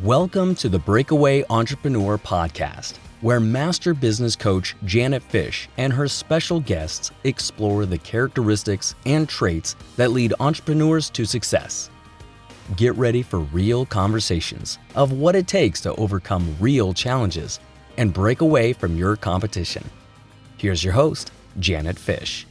Welcome to the Breakaway Entrepreneur Podcast, where master business coach Janet Fish and her special guests explore the characteristics and traits that lead entrepreneurs to success. Get ready for real conversations of what it takes to overcome real challenges and break away from your competition. Here's your host, Janet Fish.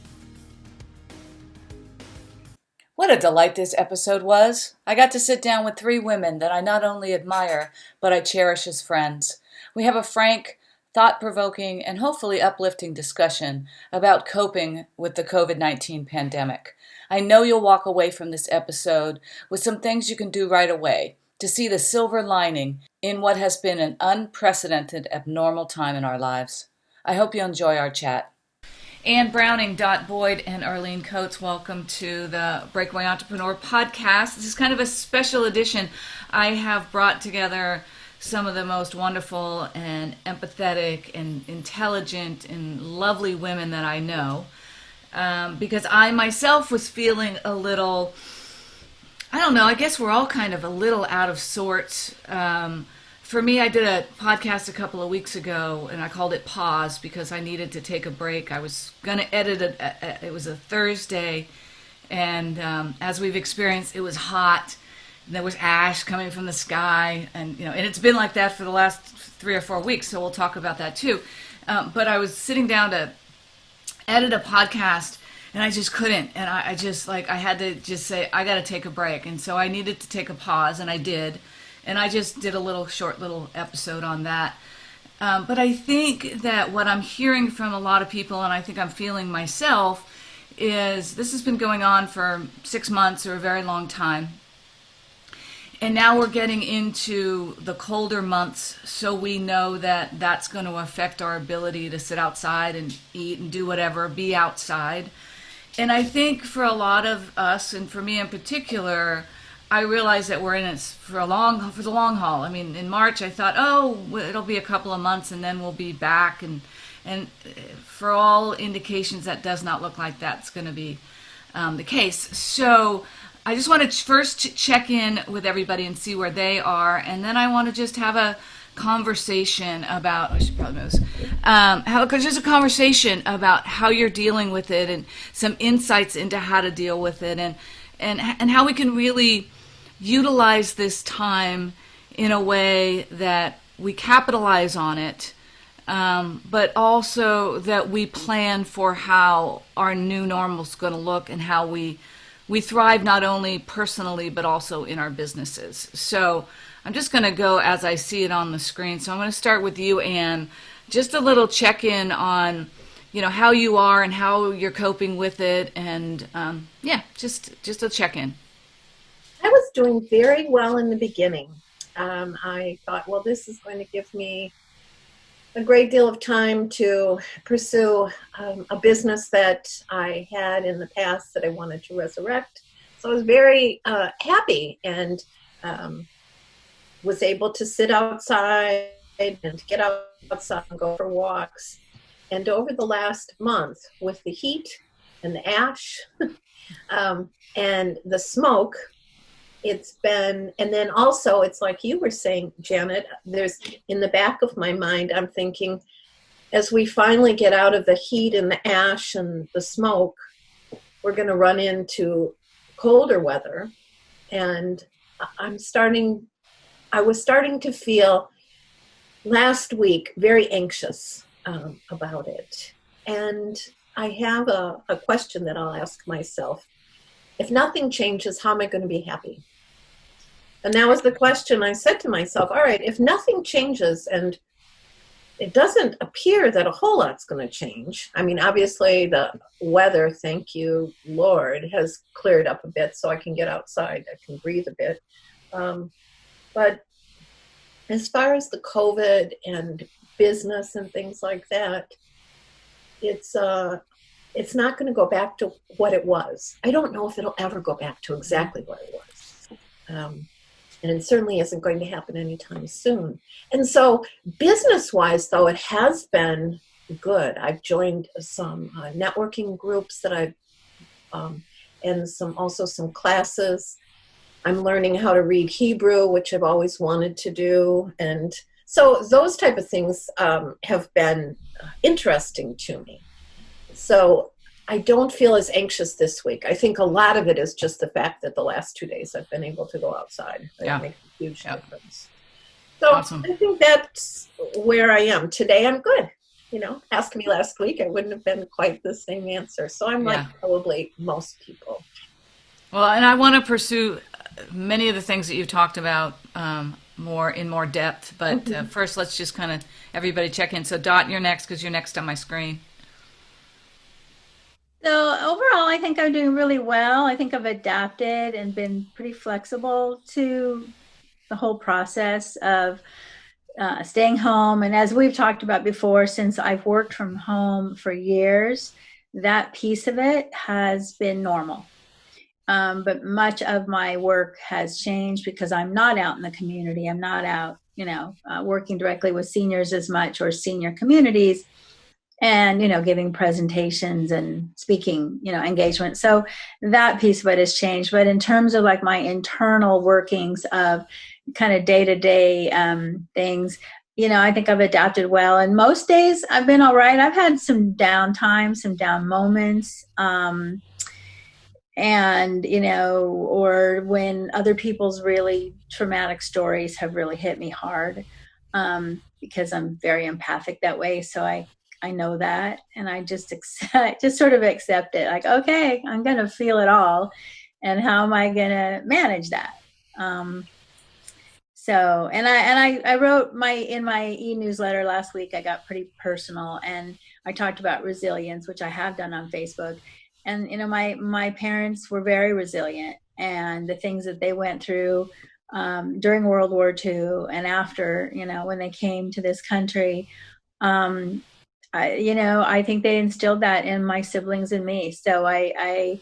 What a delight this episode was. I got to sit down with three women that I not only admire, but I cherish as friends. We have a frank, thought-provoking, and hopefully uplifting discussion about coping with the COVID-19 pandemic. I know you'll walk away from this episode with some things you can do right away to see the silver lining in what has been an unprecedented, abnormal time in our lives. I hope you enjoy our chat. Anne Browning, Dot Boyd, and Earlene Coats, welcome to the Breakaway Entrepreneur Podcast. This is kind of a special edition. I have brought together some of the most wonderful and empathetic and intelligent and lovely women that I know, because I myself was feeling a little, I guess we're all kind of a little out of sorts. For me, I did a podcast a couple of weeks ago, and I called it Pause because I needed to take a break. I was going to edit it. It was a Thursday, and as we've experienced, it was hot. And there was ash coming from the sky, and and it's been like that for the last 3 or 4 weeks. So we'll talk about that too. But I was sitting down to edit a podcast, and I just couldn't. And I had to just say I got to take a break, and so I needed to take a pause, and I did. And I just did a short little episode on that. But I think that what I'm hearing from a lot of people, and I think I'm feeling myself, is this has been going on for 6 months or a very long time. And now we're getting into the colder months, so we know that that's going to affect our ability to sit outside and eat and do whatever, be outside. And I think for a lot of us, and for me in particular, I realize that we're in it for the long haul. I mean, in March, I thought, it'll be a couple of months and then we'll be back. And for all indications, that does not look like that's going to be the case. So I just want to first check in with everybody and see where they are. And then I want to just have a conversation about, I should probably know this, just a conversation about how you're dealing with it and some insights into how to deal with it and how we can really utilize this time in a way that we capitalize on it, but also that we plan for how our new normal is going to look and how we thrive not only personally but also in our businesses. So I'm just going to go as I see it on the screen. So I'm going to start with you, Anne. Just a little check-in on how you are and how you're coping with it, and just a check-in. I was doing very well in the beginning. I thought, well, this is going to give me a great deal of time to pursue a business that I had in the past that I wanted to resurrect. So I was very happy and was able to sit outside and get outside and go for walks. And over the last month, with the heat and the ash and the smoke, it's been, and then also it's like you were saying, Janet, there's in the back of my mind, I'm thinking, as we finally get out of the heat and the ash and the smoke, we're going to run into colder weather. And I was starting to feel last week very anxious about it. And I have a question that I'll ask myself. If nothing changes, how am I going to be happy? And that was the question I said to myself. All right, if nothing changes, and it doesn't appear that a whole lot's going to change. I mean, obviously the weather, thank you, Lord, has cleared up a bit so I can get outside. I can breathe a bit. But as far as the COVID and business and things like that, it's not going to go back to what it was. I don't know if it'll ever go back to exactly what it was. And it certainly isn't going to happen anytime soon. And so business-wise, though, it has been good. I've joined some networking groups that I've, and some classes. I'm learning how to read Hebrew, which I've always wanted to do. And so those type of things have been interesting to me. So I don't feel as anxious this week. I think a lot of it is just the fact that the last 2 days I've been able to go outside. That makes a huge difference. So awesome. I think that's where I am. Today I'm good. Ask me last week, I wouldn't have been quite the same answer. So I'm like probably most people. Well, and I want to pursue many of the things that you've talked about more depth. But first, let's just kind of everybody check in. So Dot, you're next because you're next on my screen. So overall, I think I'm doing really well. I think I've adapted and been pretty flexible to the whole process of staying home. And as we've talked about before, since I've worked from home for years, that piece of it has been normal. But much of my work has changed because I'm not out in the community. I'm not out, working directly with seniors as much or senior communities and, giving presentations and speaking, engagement. So that piece of it has changed. But in terms of like my internal workings of kind of day-to-day things, I think I've adapted well. And most days I've been all right. I've had some downtime, some down moments. And, or when other people's really traumatic stories have really hit me hard, because I'm very empathic that way. So I know that, and I just sort of accept it. Like, okay, I'm going to feel it all. And how am I going to manage that? So, and I wrote in my e-newsletter last week, I got pretty personal and I talked about resilience, which I have done on Facebook. And, my parents were very resilient, and the things that they went through during World War II and after, when they came to this country, I think they instilled that in my siblings and me. So I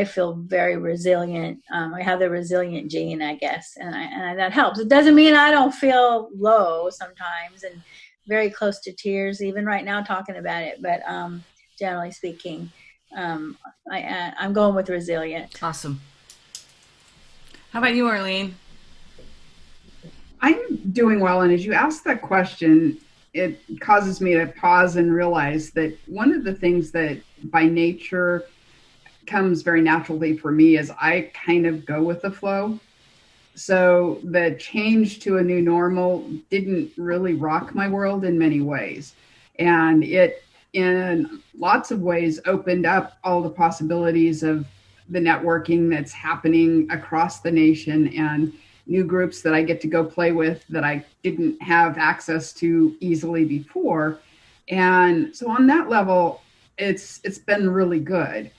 feel very resilient. I have the resilient gene, I guess, and that helps. It doesn't mean I don't feel low sometimes and very close to tears, even right now talking about it. But generally speaking, I'm going with resilient. Awesome. How about you, Earlene? I'm doing well. And as you ask that question, it causes me to pause and realize that one of the things that by nature comes very naturally for me is I kind of go with the flow. So the change to a new normal didn't really rock my world in many ways. And it, in lots of ways, opened up all the possibilities of the networking that's happening across the nation and new groups that I get to go play with that I didn't have access to easily before. And so on that level, it's been really good.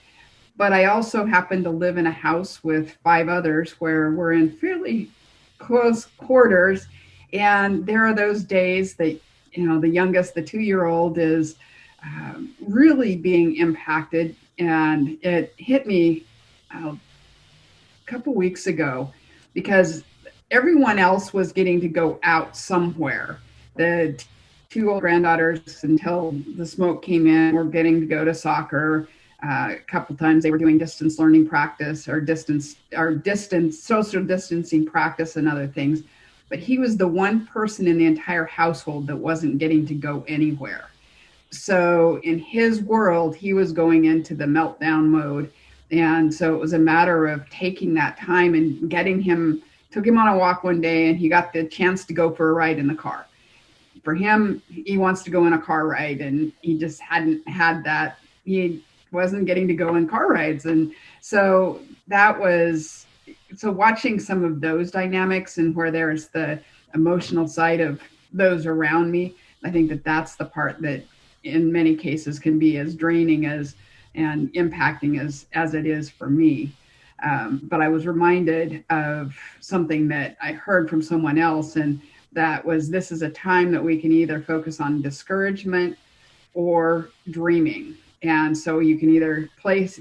But I also happen to live in a house with 5 others where we're in fairly close quarters. And there are those days that, the youngest, the 2-year-old is really being impacted. And it hit me a couple weeks ago because everyone else was getting to go out somewhere. The 2 old granddaughters, until the smoke came in, were getting to go to soccer. A couple times they were doing distance learning practice or distance social distancing practice and other things. But he was the one person in the entire household that wasn't getting to go anywhere. So in his world, he was going into the meltdown mode. And so it was a matter of taking that time and took him on a walk one day, and he got the chance to go for a ride in the car. For him, he wants to go in a car ride, and he just hadn't had that. He wasn't getting to go in car rides. And so watching some of those dynamics and where there's the emotional side of those around me, I think that that's the part that in many cases can be as draining and impacting as it is for me. But I was reminded of something that I heard from someone else, and that was, this is a time that we can either focus on discouragement or dreaming. And so you can either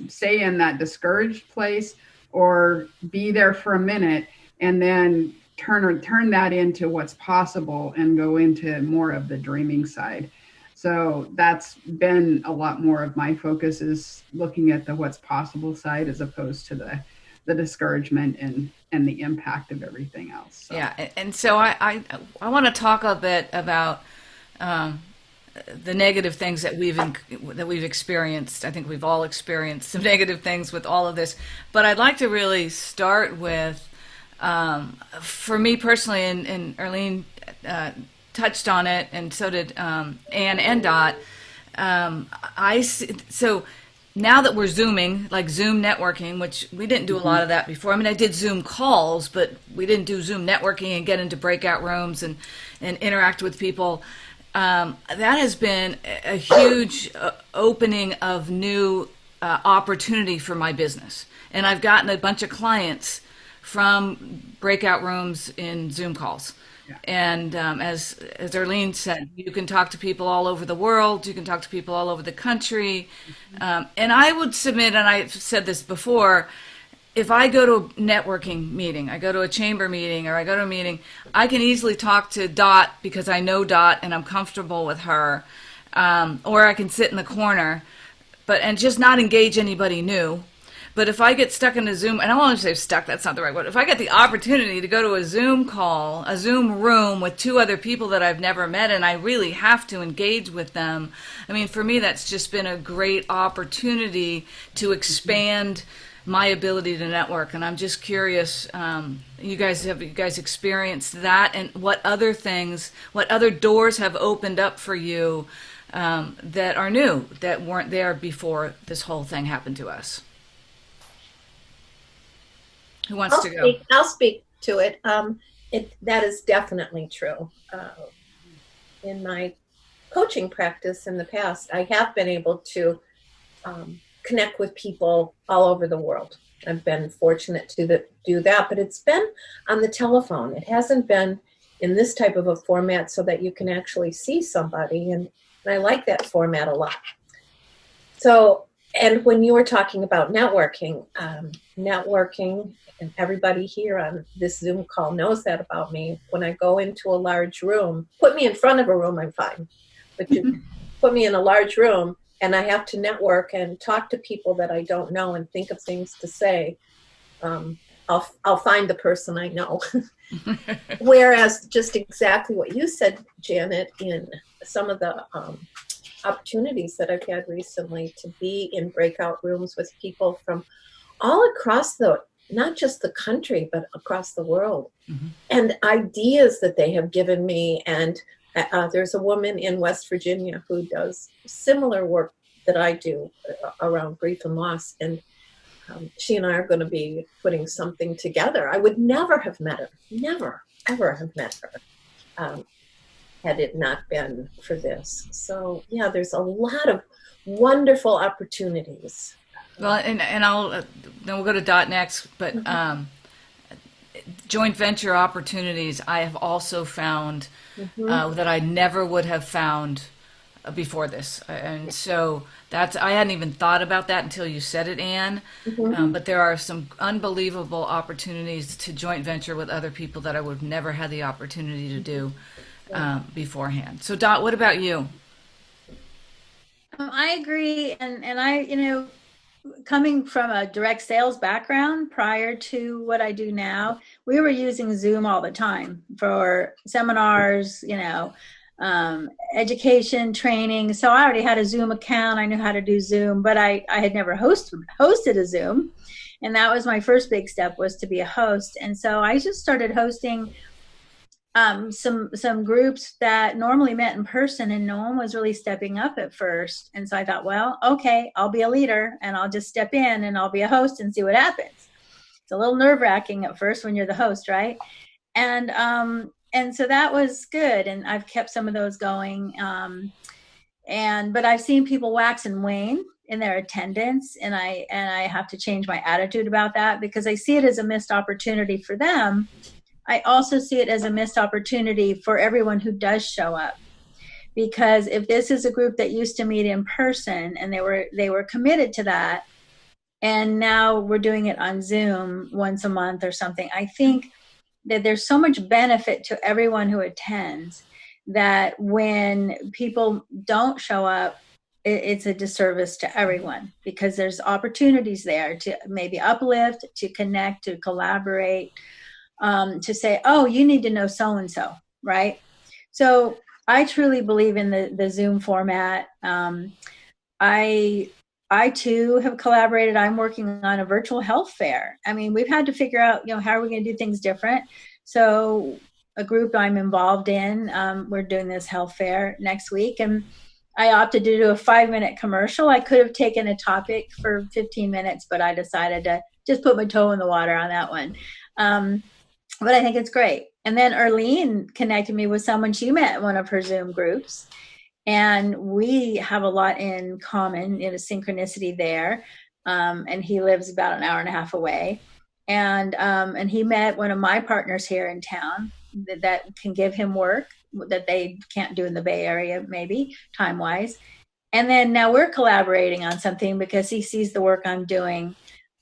stay in that discouraged place or be there for a minute and then turn that into what's possible and go into more of the dreaming side. So that's been a lot more of my focus, is looking at the what's possible side as opposed to the discouragement and the impact of everything else. So. Yeah, and so I want to talk a bit about the negative things that we've experienced. I think we've all experienced some negative things with all of this, but I'd like to really start with, for me personally, and Earlene touched on it, and so did Anne and Dot. So now that we're Zooming, like Zoom networking, which we didn't do a lot of that before. I mean, I did Zoom calls, but we didn't do Zoom networking and get into breakout rooms and interact with people. That has been a huge opening of new opportunity for my business. And I've gotten a bunch of clients from breakout rooms in Zoom calls. Yeah. And as Earlene said, you can talk to people all over the world. You can talk to people all over the country. And I would submit, and I've said this before, if I go to a networking meeting, I go to a chamber meeting, or I go to a meeting, I can easily talk to Dot because I know Dot and I'm comfortable with her. Or I can sit in the corner and just not engage anybody new. But if I get stuck in a Zoom, and I don't want to say stuck, that's not the right word. If I get the opportunity to go to a Zoom call, a Zoom room with two other people that I've never met, and I really have to engage with them, I mean, for me, that's just been a great opportunity to expand my ability to network. And I'm just curious, you guys experienced that, and what other doors have opened up for you that are new, that weren't there before this whole thing happened to us? Who wants to go? I'll speak to it. That is definitely true. In my coaching practice in the past, I have been able to connect with people all over the world. I've been fortunate to do that, but it's been on the telephone. It hasn't been in this type of a format so that you can actually see somebody, and I like that format a lot. So, and when you were talking about networking, and everybody here on this Zoom call knows that about me. When I go into a large room, put me in front of a room, I'm fine. But you put me in a large room and I have to network and talk to people that I don't know and think of things to say, I'll find the person I know. Whereas just exactly what you said, Janet, in some of the opportunities that I've had recently to be in breakout rooms with people from all across not just the country, but across the world, and ideas that they have given me. And there's a woman in West Virginia who does similar work that I do around grief and loss. And she and I are going to be putting something together. I would never have met her, never, ever have met her had it not been for this. So yeah, there's a lot of wonderful opportunities. Well, and I'll then we'll go to Dot next, but joint venture opportunities I have also found that I never would have found before this, and so I hadn't even thought about that until you said it, Anne. But there are some unbelievable opportunities to joint venture with other people that I would have never had the opportunity to do beforehand. So Dot, what about you? I agree, and I coming from a direct sales background prior to what I do now, we were using Zoom all the time for seminars, education, training. So I already had a Zoom account. I knew how to do Zoom, but I had never hosted a Zoom. And that was my first big step, was to be a host. And so I just started hosting some groups that normally met in person, and no one was really stepping up at first. And so I thought, well, okay, I'll be a leader and I'll just step in and I'll be a host and see what happens. It's a little nerve-wracking at first when you're the host, right? And so that was good, and I've kept some of those going. But I've seen people wax and wane in their attendance, and I have to change my attitude about that, because I see it as a missed opportunity for them. I also see it as a missed opportunity for everyone who does show up, because if this is a group that used to meet in person and they were committed to that, and now we're doing it on Zoom once a month or something, I think that there's so much benefit to everyone who attends that when people don't show up, it's a disservice to everyone, because there's opportunities there to maybe uplift, to connect, to collaborate, to say, oh, you need to know so-and-so, right? So I truly believe in the Zoom format. I too have collaborated. I'm working on a virtual health fair. I mean, we've had to figure out, how are we going to do things different? So a group I'm involved in, we're doing this health fair next week, and I opted to do a 5-minute commercial. I could have taken a topic for 15 minutes, but I decided to just put my toe in the water on that one. But I think it's great. And then Earlene connected me with someone she met in one of her Zoom groups. And we have a lot in common, in a synchronicity there. And he lives about an hour and a half away. And he met one of my partners here in town that can give him work that they can't do in the Bay Area, maybe time-wise. And then now we're collaborating on something because he sees the work I'm doing,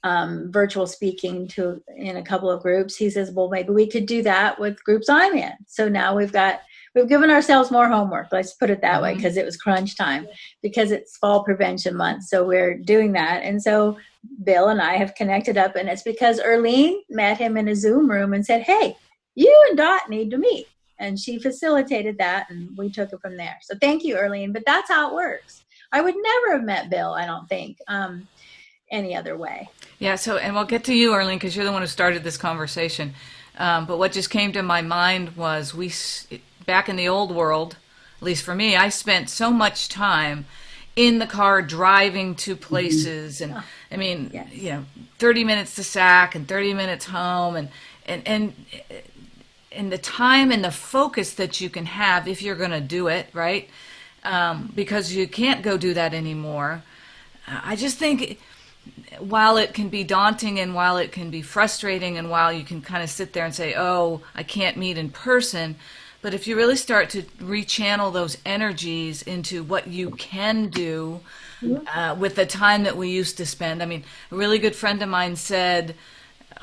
virtual speaking in a couple of groups. He says, well, maybe we could do that with groups I'm in. So now we've given ourselves more homework, let's put it that way, because it was crunch time, because it's fall prevention month. So we're doing that. And so Bill and I have connected up, and it's because Earlene met him in a Zoom room and said, hey, you and Dot need to meet. And she facilitated that, and we took it from there. So thank you, Earlene. But that's how it works. I would never have met Bill, I don't think, any other way. Yeah, and we'll get to you, Earlene, because you're the one who started this conversation. But what just came to my mind was back in the old world, at least for me, I spent so much time in the car driving to places. And I mean, 30 minutes to SAC and 30 minutes home, and the time and the focus that you can have if you're going to do it, right? Because you can't go do that anymore. I just think while it can be daunting and while it can be frustrating and while you can kind of sit there and say, oh, I can't meet in person, but if you really start to rechannel those energies into what you can do with the time that we used to spend. I mean, a really good friend of mine said,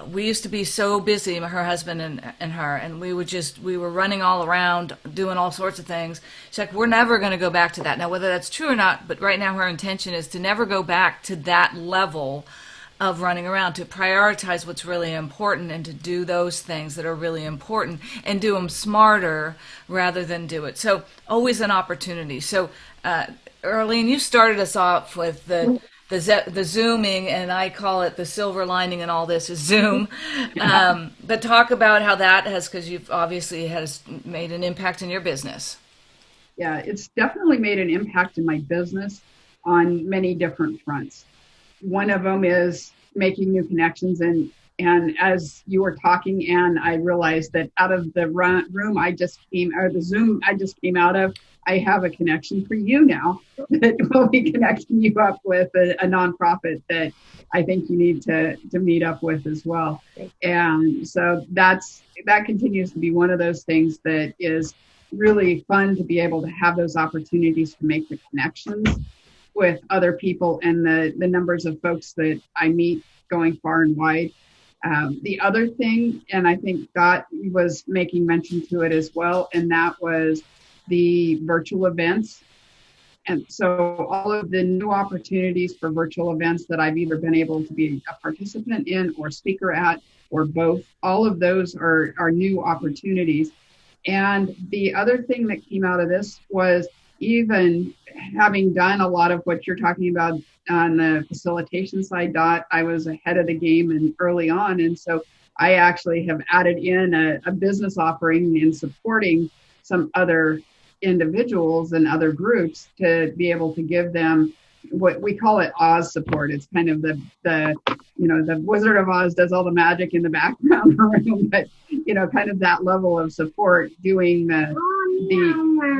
we used to be so busy, her husband and her, and we were running all around doing all sorts of things. She's like, we're never going to go back to that. Now, whether that's true or not, but right now her intention is to never go back to that level of running around, to prioritize what's really important and to do those things that are really important and do them smarter rather than do it. So always an opportunity. So Earlene, you started us off with the Zooming, and I call it the silver lining in all this is Zoom. But talk about how that has, because you've obviously has made an impact in your business. Yeah, it's definitely made an impact in my business on many different fronts. One of them is making new connections. And as you were talking, Anne, I realized that out of the room the Zoom I just came out of, I have a connection for you now that will be connecting you up with a nonprofit that I think you need to meet up with as well. And so that continues to be one of those things that is really fun, to be able to have those opportunities to make the connections with other people and the numbers of folks that I meet going far and wide. The other thing, and I think Dot was making mention to it as well, and that was the virtual events. And so all of the new opportunities for virtual events that I've either been able to be a participant in or speaker at, or both, all of those are new opportunities. And the other thing that came out of this was, even having done a lot of what you're talking about on the facilitation side, Dot, I was ahead of the game and early on. And so I actually have added in a business offering in supporting some other individuals and other groups to be able to give them what we call it Oz support. It's kind of the Wizard of Oz does all the magic in the background room, but kind of that level of support doing the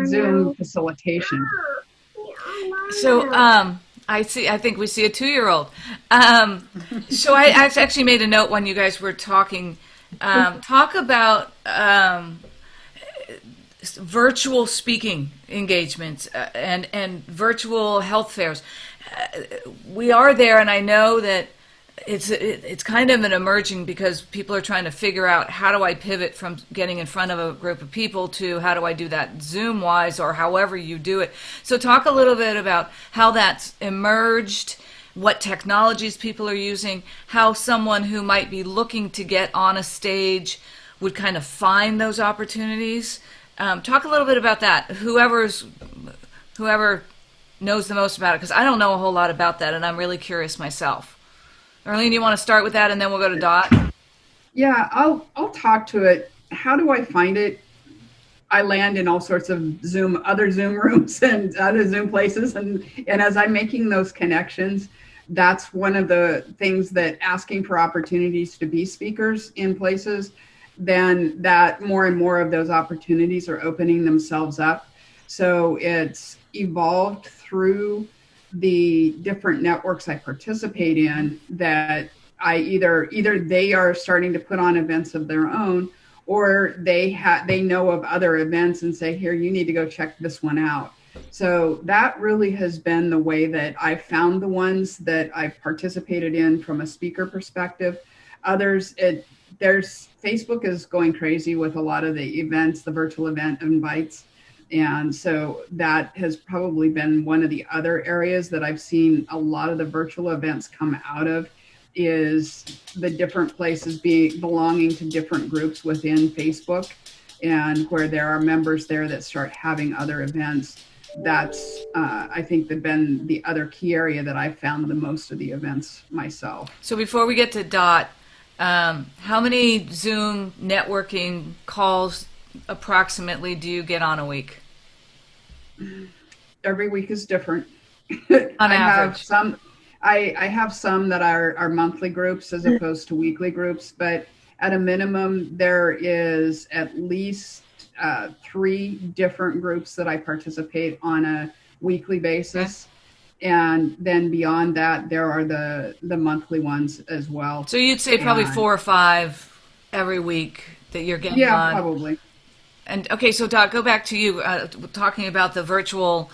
Zoom facilitation. So I think we see a 2-year-old. So I actually made a note when you guys were talking. Talk about virtual speaking engagements and virtual health fairs. We are there, and I know that it's kind of an emerging, because people are trying to figure out, how do I pivot from getting in front of a group of people to how do I do that Zoom wise, or however you do it. So talk a little bit about how that's emerged, what technologies people are using, how someone who might be looking to get on a stage would kind of find those opportunities. Talk a little bit about that. Whoever knows the most about it, because I don't know a whole lot about that, and I'm really curious myself. Earlene, you want to start with that, and then we'll go to Dot? Yeah, I'll talk to it. How do I find it? I land in all sorts of other Zoom rooms and other Zoom places, and as I'm making those connections, that's one of the things, that asking for opportunities to be speakers in places, then that more and more of those opportunities are opening themselves up. So it's evolved through the different networks I participate in, that I either they are starting to put on events of their own, or they know of other events and say, here, you need to go check this one out. So that really has been the way that I've found the ones that I've participated in from a speaker perspective. Others, Facebook is going crazy with a lot of the events, the virtual event invites. And so that has probably been one of the other areas that I've seen a lot of the virtual events come out of, is the different places belonging to different groups within Facebook, and where there are members there that start having other events. That's, I think, been the other key area that I've found the most of the events myself. So before we get to Dot, how many Zoom networking calls approximately do you get on a week? Every week is different. On average. I have some that are monthly groups as opposed to weekly groups, but at a minimum, there is at least 3 different groups that I participate on a weekly basis. Okay. And then beyond that, there are the monthly ones as well. So you'd say probably 4 or 5 every week that you're getting on? Yeah, probably. And okay, so Doc, go back to you, talking about the virtual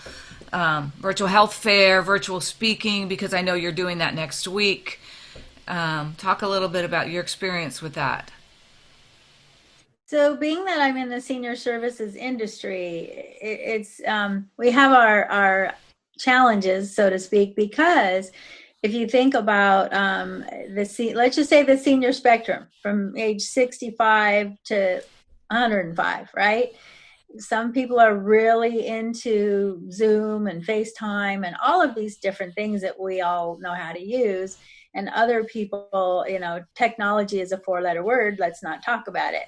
health fair, virtual speaking, because I know you're doing that next week. Talk a little bit about your experience with that. So being that I'm in the senior services industry, it's we have our challenges, so to speak, because if you think about let's just say the senior spectrum from age 65 to 105, right? Some people are really into Zoom and FaceTime and all of these different things that we all know how to use. And other people, technology is a 4-letter word. Let's not talk about it.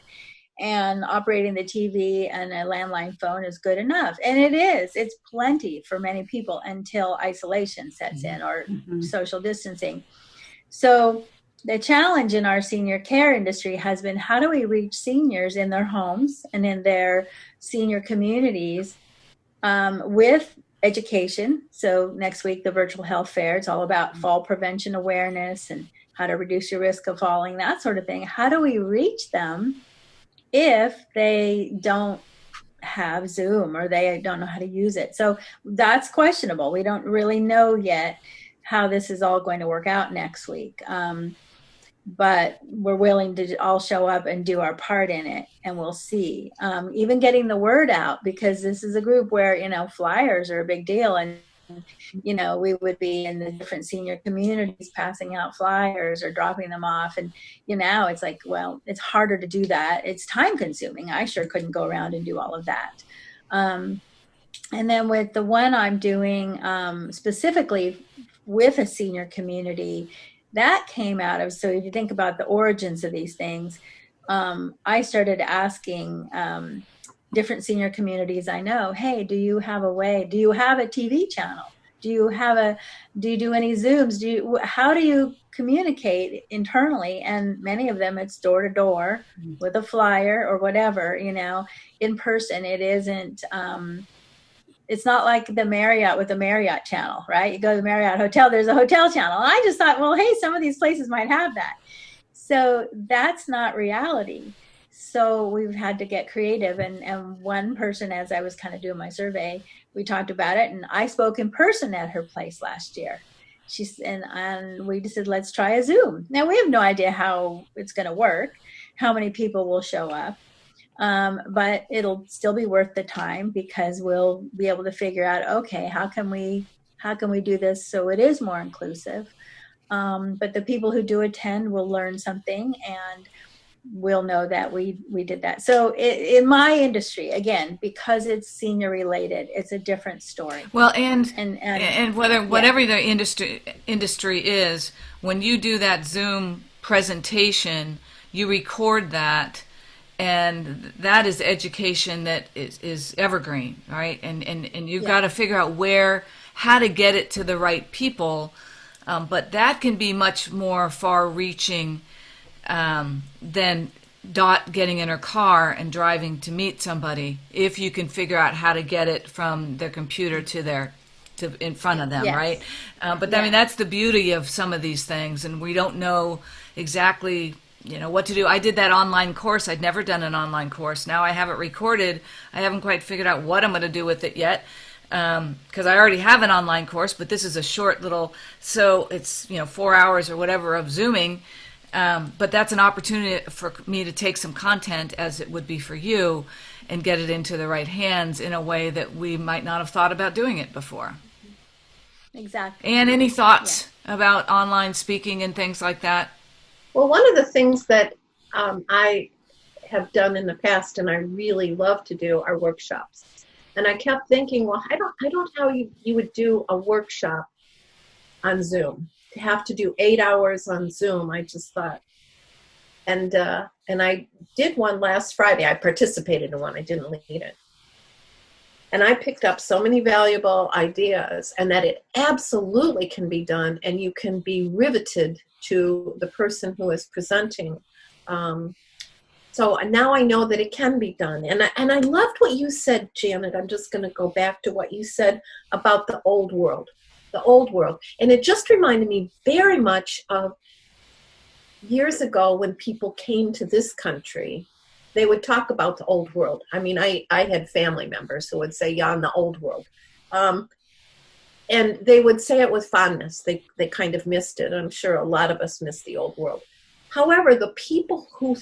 And operating the TV and a landline phone is good enough. And it's plenty for many people until isolation sets in, or social distancing. So the challenge in our senior care industry has been, how do we reach seniors in their homes and in their senior communities with education? So next week, the virtual health fair, it's all about fall prevention awareness and how to reduce your risk of falling, that sort of thing. How do we reach them if they don't have Zoom or they don't know how to use it? So that's questionable. We don't really know yet how this is all going to work out next week. But we're willing to all show up and do our part in it, and we'll see. Even getting the word out, because this is a group where, flyers are a big deal, and, we would be in the different senior communities passing out flyers or dropping them off. And, now it's like, well, it's harder to do that. It's time consuming. I sure couldn't go around and do all of that. And then with the one I'm doing specifically with a senior community, that came out of, so if you think about the origins of these things, I started asking different senior communities I know, hey, do you have a TV channel? Do you do any Zooms? How do you communicate internally? And many of them, it's door to door with a flyer or whatever, in person. It isn't, it's not like the Marriott with the Marriott channel, right? You go to the Marriott hotel, there's a hotel channel. And I just thought, well, hey, some of these places might have that. So that's not reality. So we've had to get creative. And one person, as I was kind of doing my survey, we talked about it, and I spoke in person at her place last year. and we just said, let's try a Zoom. Now we have no idea how it's going to work, how many people will show up. But it'll still be worth the time, because we'll be able to figure out, okay, how can we do this so it is more inclusive? But the people who do attend will learn something, and we'll know that we did that. So in my industry, again, because it's senior related, it's a different story. Well, and whatever the industry is, when you do that Zoom presentation, you record that, and that is education that is evergreen, right? And you've got to figure out how to get it to the right people, but that can be much more far-reaching than Dot getting in her car and driving to meet somebody, if you can figure out how to get it from their computer to in front of them, right? But I mean, that's the beauty of some of these things, and we don't know exactly what to do. I did that online course. I'd never done an online course. Now I have it recorded. I haven't quite figured out what I'm going to do with it yet, because I already have an online course, but this is a short little, so it's 4 hours or whatever of Zooming. But that's an opportunity for me to take some content, as it would be for you, and get it into the right hands in a way that we might not have thought about doing it before. Exactly. And any thoughts about online speaking and things like that? Well, one of the things that I have done in the past, and I really love to do, are workshops. And I kept thinking, well, I don't know how you would do a workshop on Zoom. To have to do 8 hours on Zoom, I just thought. And I did one last Friday. I participated in one. I didn't lead it. And I picked up so many valuable ideas, and that it absolutely can be done, and you can be riveted to the person who is presenting. So now I know that it can be done. And I loved what you said, Janet. I'm just going to go back to what you said about the old world. The old world. And it just reminded me very much of years ago when people came to this country. They would talk about the old world. I mean, I had family members who would say, yeah, in the old world. And they would say it with fondness. They kind of missed it. I'm sure a lot of us miss the old world. However, the people who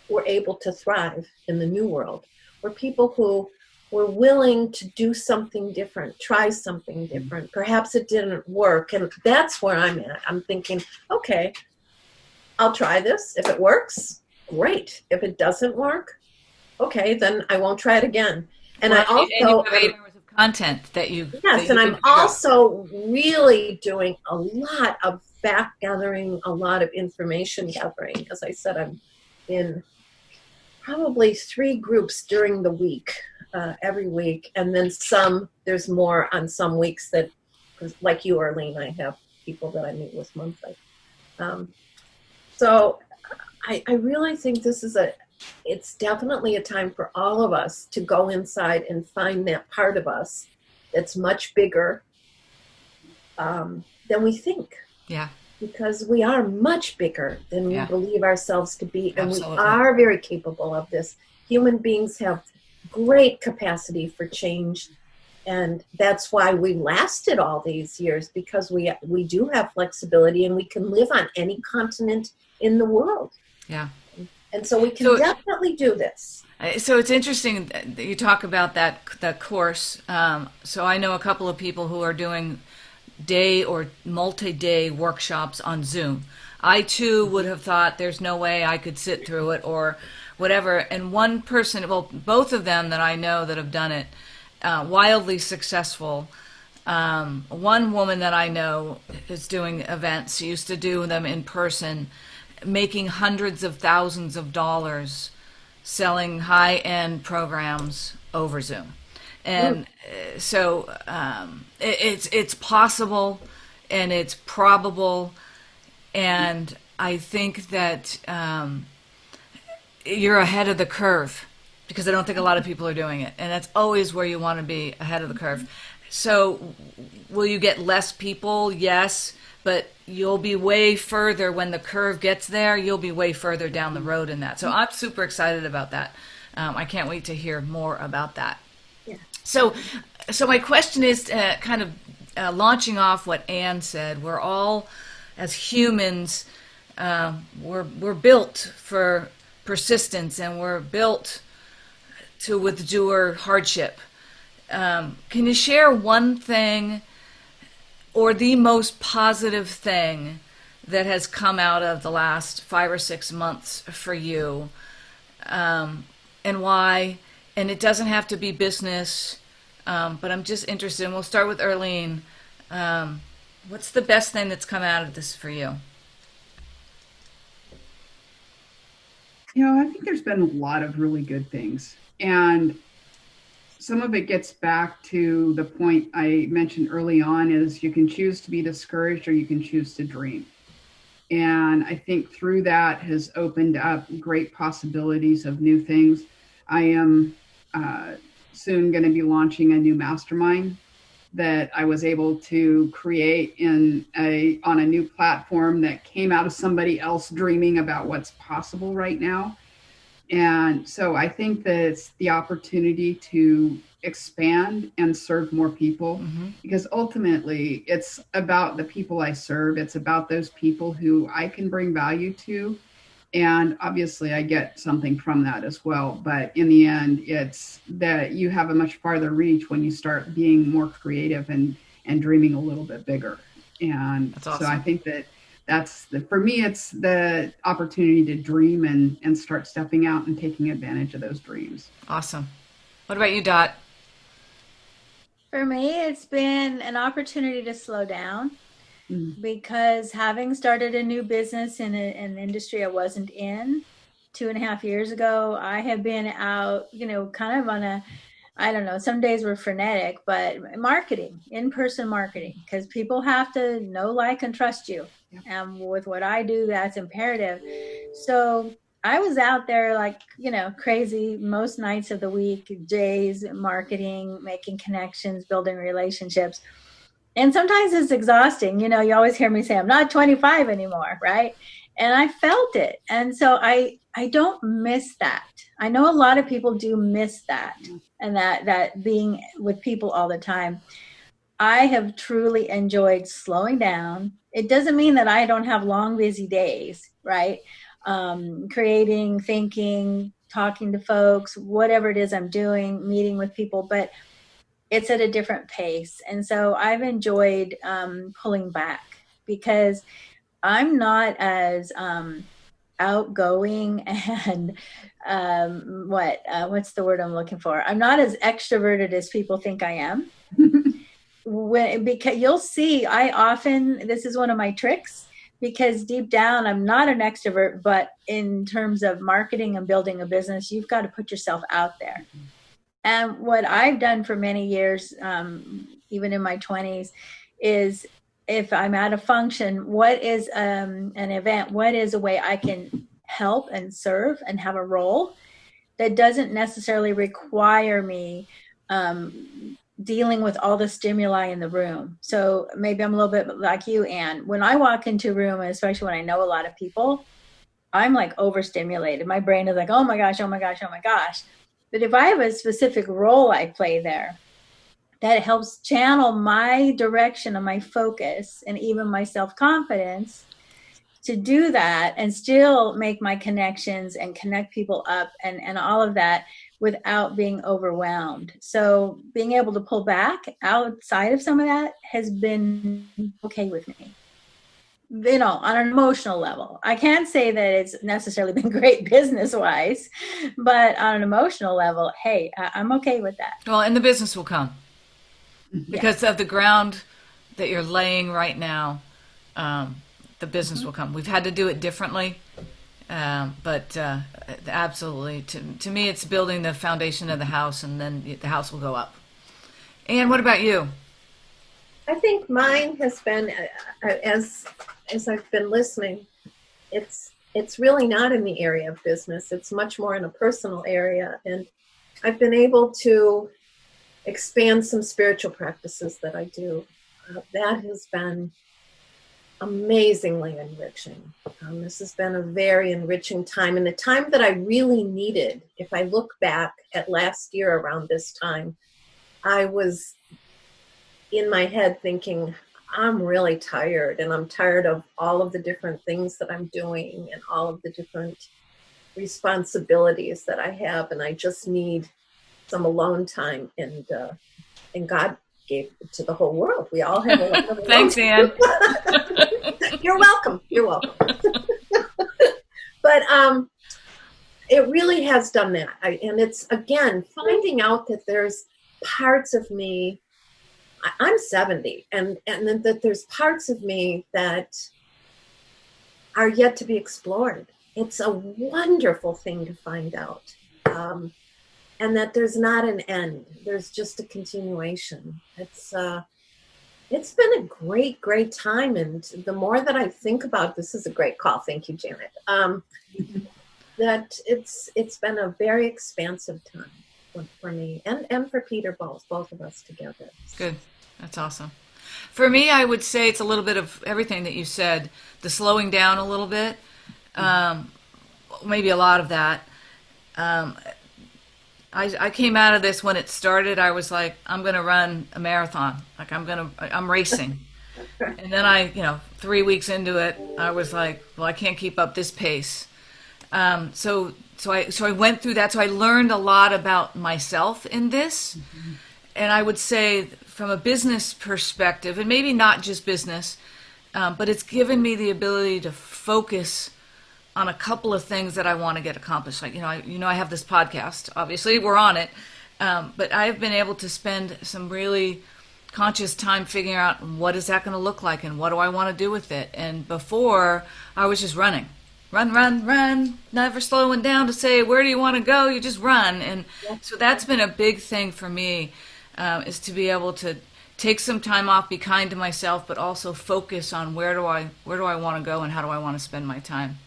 were able to thrive in the new world were people who were willing to do something different, try something different. Perhaps it didn't work. And that's where I'm at. I'm thinking, okay, I'll try this. If it works, great. If it doesn't work, okay, then I won't try it again. And I also you have 8 hours of content that you. Yes, and I'm also really doing a lot of fact gathering, a lot of information gathering. As I said, I'm in probably 3 groups during the week. Every week, and then there's more on some weeks that, like you, Earlene, I have people that I meet with monthly. So I really think it's definitely a time for all of us to go inside and find that part of us that's much bigger than we think. Yeah. Because we are much bigger than we believe ourselves to be, and Absolutely. We are very capable of this. Human beings have great capacity for change, and that's why we lasted all these years, because we do have flexibility, and we can live on any continent in the world. Yeah. And so we can definitely do this. So it's interesting that you talk about that course. So I know a couple of people who are doing day or multi-day workshops on Zoom. I too would have thought there's no way I could sit through it or whatever. And one person, well, both of them that I know that have done it, wildly successful. One woman that I know is doing events. She used to do them in person, making hundreds of thousands of dollars selling high-end programs over Zoom. And so it's possible, and it's probable, and I think that you're ahead of the curve, because I don't think a lot of people are doing it, and that's always where you want to be, ahead of the curve. So will you get less people? Yes, but you'll be way further when the curve gets there. You'll be way further down the road in that. So I'm super excited about that. I can't wait to hear more about that. Yeah. So my question is kind of launching off what Anne said, we're all, as humans, we're built for persistence, and we're built to endure hardship. Can you share one thing or the most positive thing that has come out of the last 5 or 6 months for you, and why? And it doesn't have to be business, but I'm just interested, and we'll start with Earlene. What's the best thing that's come out of this for you? I think there's been a lot of really good things. And some of it gets back to the point I mentioned early on, is you can choose to be discouraged or you can choose to dream. And I think through that has opened up great possibilities of new things. I am soon going to be launching a new mastermind that I was able to create on a new platform that came out of somebody else dreaming about what's possible right now. And so I think that it's the opportunity to expand and serve more people, because ultimately it's about the people I serve. It's about those people who I can bring value to. And obviously I get something from that as well. But in the end, it's that you have a much farther reach when you start being more creative and dreaming a little bit bigger. And That's awesome. So I think that for me, it's the opportunity to dream and start stepping out and taking advantage of those dreams. Awesome. What about you, Dot? For me, it's been an opportunity to slow down, because having started a new business in an industry I wasn't in 2.5 years ago, I have been out, kind of on I don't know, some days were frenetic, but marketing, in-person marketing, because people have to know, like, and trust you. And with what I do, that's imperative. So I was out there like, crazy most nights of the week, days, marketing, making connections, building relationships. And sometimes it's exhausting. You always hear me say, I'm not 25 anymore, right? And I felt it. And so I don't miss that. I know a lot of people do miss that, and that being with people all the time. I have truly enjoyed slowing down. It doesn't mean that I don't have long, busy days, right? Creating, thinking, talking to folks, whatever it is I'm doing, meeting with people, but it's at a different pace. And so I've enjoyed pulling back, because I'm not as outgoing and what's the word I'm looking for? I'm not as extroverted as people think I am. Because you'll see, this is one of my tricks, because deep down I'm not an extrovert, but in terms of marketing and building a business, you've got to put yourself out there. And what I've done for many years, even in my 20s, is if I'm at a function, what is an event, what is a way I can help and serve and have a role that doesn't necessarily require me dealing with all the stimuli in the room. So maybe I'm a little bit like you, Anne. When I walk into a room, and especially when I know a lot of people, I'm like overstimulated. My brain is like, oh my gosh, oh my gosh, oh my gosh. But if I have a specific role I play there, that helps channel my direction and my focus and even my self-confidence to do that and still make my connections and connect people up and all of that without being overwhelmed. So being able to pull back outside of some of that has been okay with me. On an emotional level. I can't say that it's necessarily been great business-wise, but on an emotional level, hey, I'm okay with that. Well, and the business will come because of the ground that you're laying right now. The business will come. We've had to do it differently, but absolutely, to me, it's building the foundation of the house, and then the house will go up. And what about you? I think mine has been, as I've been listening, it's really not in the area of business. It's much more in a personal area. And I've been able to expand some spiritual practices that I do. That has been amazingly enriching. This has been a very enriching time. And the time that I really needed, if I look back at last year around this time, I was in my head thinking, I'm really tired, and I'm tired of all of the different things that I'm doing and all of the different responsibilities that I have, and I just need some alone time. And God gave it to the whole world. We all have a lot of alone Thanks, Ann. You're welcome. You're welcome. But it really has done that. And it's, again, finding out that there's parts of me. I'm 70, and then that there's parts of me that are yet to be explored. It's a wonderful thing to find out. And that there's not an end. There's just a continuation. It's been a great, great time. And the more that I think about, this is a great call. Thank you, Janet. That it's been a very expansive time for me and for Peter, both of us together. Good. That's awesome. For me, I would say it's a little bit of everything that you said. The slowing down a little bit, maybe a lot of that. I came out of this when it started. I was like, I'm going to run a marathon. Like I'm racing. And then 3 weeks into it, I was like, well, I can't keep up this pace. So I went through that. So I learned a lot about myself in this. Mm-hmm. And I would say from a business perspective, and maybe not just business, but it's given me the ability to focus on a couple of things that I want to get accomplished. Like, I have this podcast, obviously we're on it, but I've been able to spend some really conscious time figuring out what is that going to look like and what do I want to do with it. And before, I was just running. Run, never slowing down to say, where do you want to go? You just run. And so that's been a big thing for me, is to be able to take some time off, be kind to myself, but also focus on where do I want to go and how do I want to spend my time.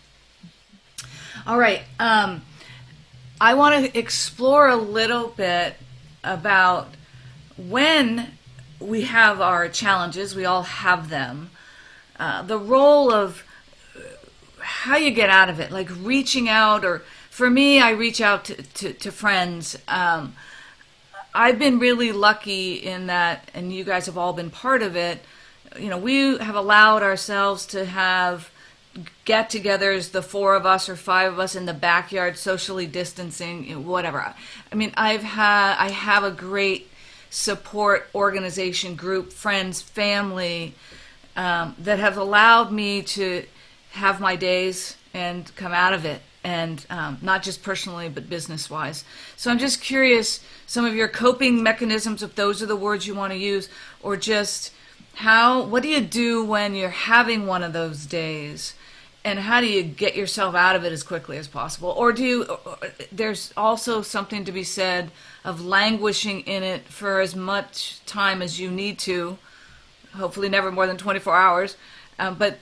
All right. I want to explore a little bit about when we have our challenges, we all have them, the role of how you get out of it, like reaching out, or for me, I reach out to friends. I've been really lucky in that, and you guys have all been part of it. We have allowed ourselves to have get-togethers, the 4 of us or 5 of us in the backyard, socially distancing, whatever. I mean, I have a great support organization, group, friends, family, that have allowed me to have my days and come out of it, and not just personally, but business-wise. So I'm just curious, some of your coping mechanisms, if those are the words you want to use, or just what do you do when you're having one of those days? And how do you get yourself out of it as quickly as possible? Or there's also something to be said of languishing in it for as much time as you need to, hopefully never more than 24 hours, but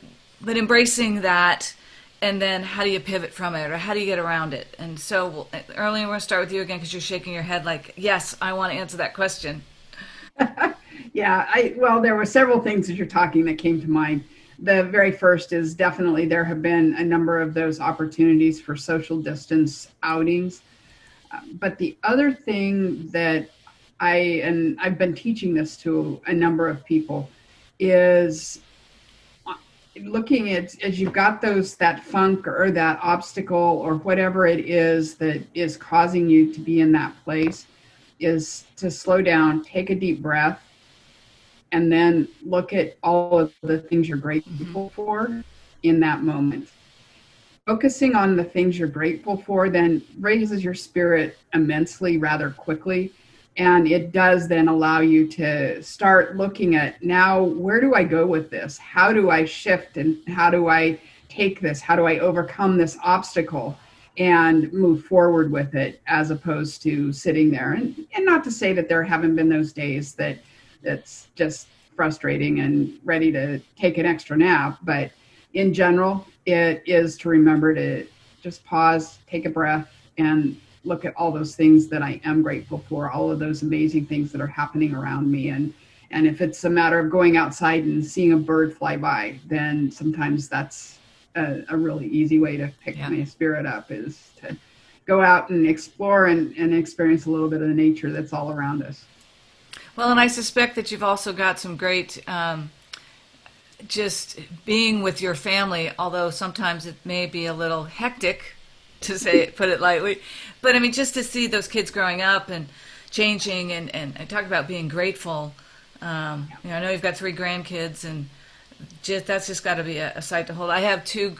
embracing that, and then how do you pivot from it, or how do you get around it? And so, Earlene, we're going to start with you again, because you're shaking your head like, yes, I want to answer that question. Yeah, well, there were several things as you're talking that came to mind. The very first is definitely there have been a number of those opportunities for social distance outings. But the other thing that I've been teaching this to a number of people, is looking at, as you've got that funk or that obstacle or whatever it is that is causing you to be in that place, is to slow down, take a deep breath, and then look at all of the things you're grateful for in that moment. Focusing on the things you're grateful for then raises your spirit immensely rather quickly. And it does then allow you to start looking at, now, where do I go with this? How do I shift, and how do I take this? How do I overcome this obstacle and move forward with it, as opposed to sitting there? And not to say that there haven't been those days that's just frustrating and ready to take an extra nap, but in general, it is to remember to just pause, take a breath, and look at all those things that I am grateful for, all of those amazing things that are happening around me. And if it's a matter of going outside and seeing a bird fly by, then sometimes that's a really easy way to pick my spirit up, is to go out and explore and experience a little bit of the nature that's all around us. Well, and I suspect that you've also got some great just being with your family, although sometimes it may be a little hectic, to put it lightly. But I mean, just to see those kids growing up and changing, and I talk about being grateful. I know you've got 3 grandkids, and that's just got to be a sight to hold. I have 2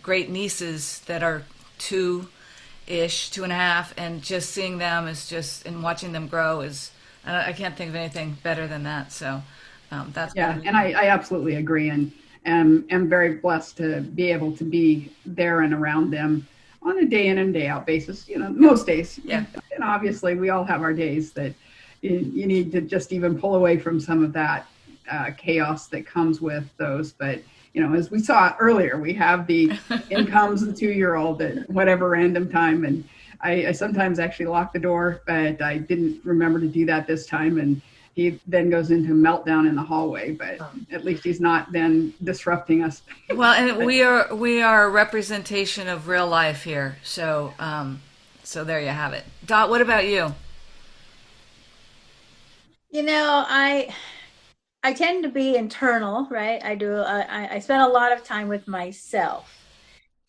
great nieces that are 2-ish, 2.5, and just seeing them and watching them grow is, I can't think of anything better than that. So that's and I absolutely agree, and am very blessed to be able to be there and around them on a day in and day out basis. Most days. Yeah. And obviously, we all have our days that you need to just even pull away from some of that chaos that comes with those. But as we saw earlier, we have the in comes the 2-year-old at whatever random time, and I sometimes actually lock the door, but I didn't remember to do that this time, and he then goes into meltdown in the hallway, but at least he's not then disrupting us. Well, and we are a representation of real life here. So so there you have it. Dot, what about you? I tend to be internal, right? I do. I spend a lot of time with myself.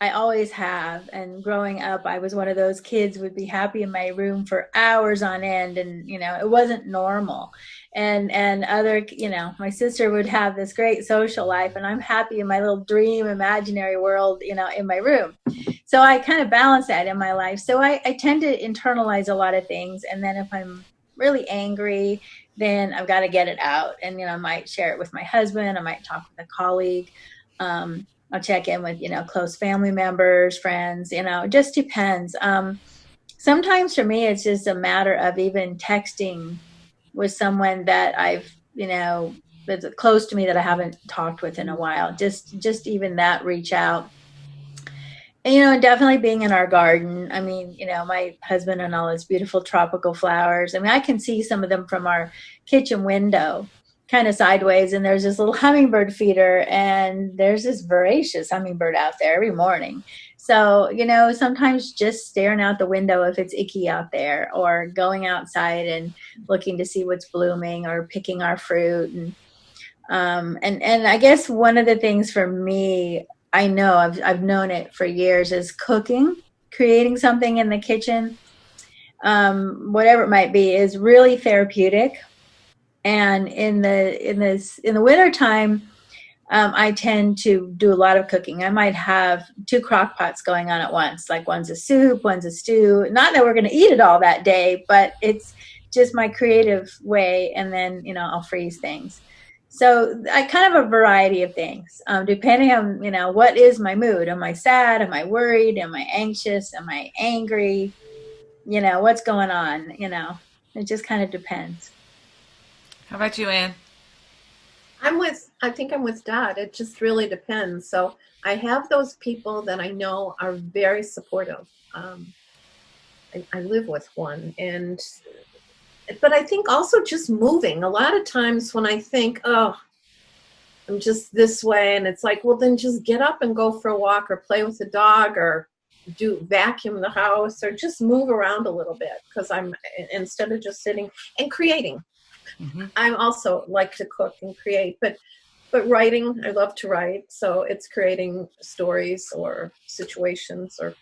I always have. And growing up, I was one of those kids who would be happy in my room for hours on end, and it wasn't normal. And other, my sister would have this great social life, and I'm happy in my little dream imaginary world, in my room. So I kind of balance that in my life. So I tend to internalize a lot of things, and then if I'm really angry, then I've got to get it out, and I might share it with my husband. I might talk with a colleague. I'll check in with, close family members, friends, it just depends. Sometimes for me, it's just a matter of even texting with someone that I've, that's close to me that I haven't talked with in a while. Just even that, reach out. And, definitely being in our garden. I mean, my husband and all his beautiful tropical flowers. I mean, I can see some of them from our kitchen window, kind of sideways, and there's this little hummingbird feeder, and there's this voracious hummingbird out there every morning. So, sometimes just staring out the window if it's icky out there, or going outside and looking to see what's blooming, or picking our fruit. And I guess one of the things for me, I know I've known it for years, is cooking, creating something in the kitchen, whatever it might be, is really therapeutic. And in the wintertime, I tend to do a lot of cooking. I might have 2 crock pots going on at once, like one's a soup, one's a stew. Not that we're going to eat it all that day, but it's just my creative way. And then, I'll freeze things. So I kind of a variety of things, depending on, what is my mood. Am I sad? Am I worried? Am I anxious? Am I angry? What's going on? It just kind of depends. How about you, Anne? I think I'm with Dot. It just really depends. So I have those people that I know are very supportive. I live with one, but I think also just moving. A lot of times when I think, oh, I'm just this way, and it's like, well, then just get up and go for a walk, or play with the dog, or vacuum the house, or just move around a little bit, because instead of just sitting and creating. Mm-hmm. I also like to cook and create, but writing, I love to write. So it's creating stories or situations or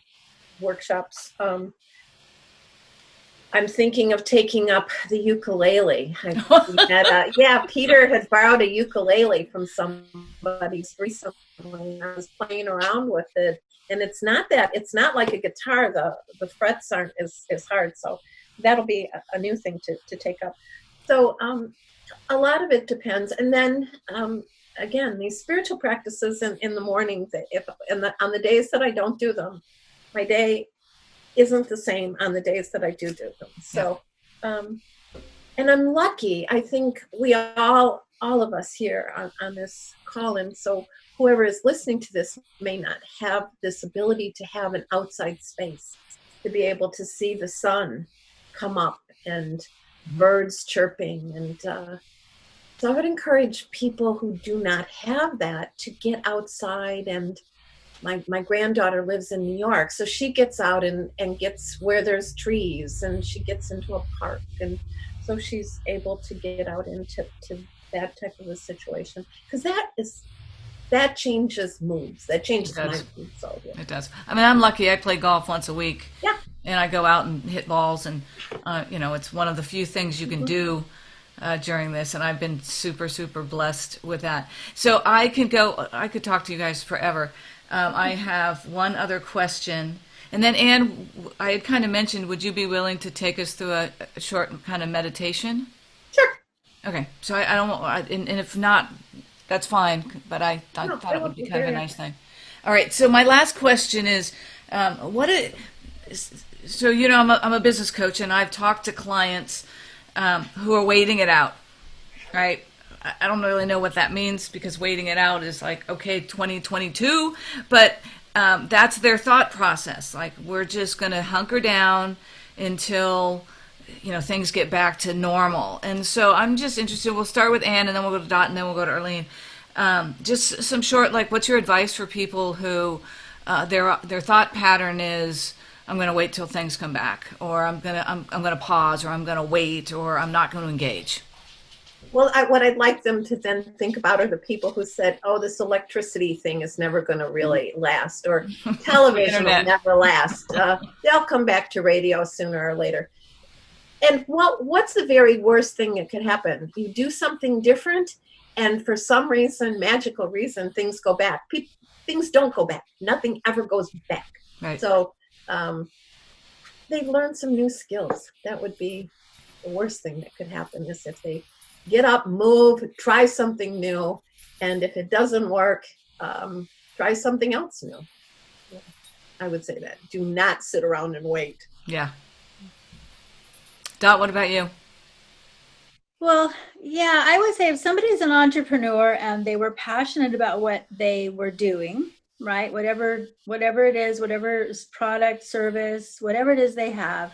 workshops. I'm thinking of taking up the ukulele. Peter had borrowed a ukulele from somebody recently. I was playing around with it, and it's not like a guitar. The frets aren't as hard. So that'll be a new thing to take up. So a lot of it depends. And then again, these spiritual practices in the morning, on the days that I don't do them, my day isn't the same on the days that I do them. So, and I'm lucky. I think we all of us here on this call, and so whoever is listening to this may not have this ability to have an outside space to be able to see the sun come up and birds chirping. And so I would encourage people who do not have that to get outside and my granddaughter lives in New York, so she gets out and gets where there's trees, and she gets into a park, and so she's able to get out into that type of a situation, because that changes moods. That changes my mood. So yeah. It does. I mean, I'm lucky. I play golf once a week. Yeah. And I go out and hit balls, and it's one of the few things you can do during this, and I've been super, super blessed with that. So I could talk to you guys forever. I have one other question, and then Anne, I had kind of mentioned, would you be willing to take us through a short kind of meditation? Sure. Okay. So I don't, and if not, that's fine. But I thought it would be kind of a nice thing. All right. So my last question is, so I'm a business coach, and I've talked to clients who are waiting it out, right? I don't really know what that means, because waiting it out is like, okay, 2022, but that's their thought process. Like, we're just going to hunker down until, things get back to normal. And so I'm just interested, we'll start with Anne, and then we'll go to Dot, and then we'll go to Earlene. Just some short, like, what's your advice for people who their thought pattern is, I'm going to wait till things come back, or I'm going to pause, or I'm going to wait, or I'm not going to engage? Well, what I'd like them to then think about are the people who said, oh, this electricity thing is never going to really last, or television will never last. They'll come back to radio sooner or later. And what's the very worst thing that could happen? You do something different, and for some reason, magical reason, things go back. Things don't go back. Nothing ever goes back. Right. So they've learned some new skills. That would be the worst thing that could happen, is if they get up, move, try something new, and if it doesn't work, try something else new. I would say that. Do not sit around and wait. Yeah. Dot, what about you? Well, yeah, I would say if somebody's an entrepreneur and they were passionate about what they were doing, right? Whatever it is, whatever product, service, whatever it is they have,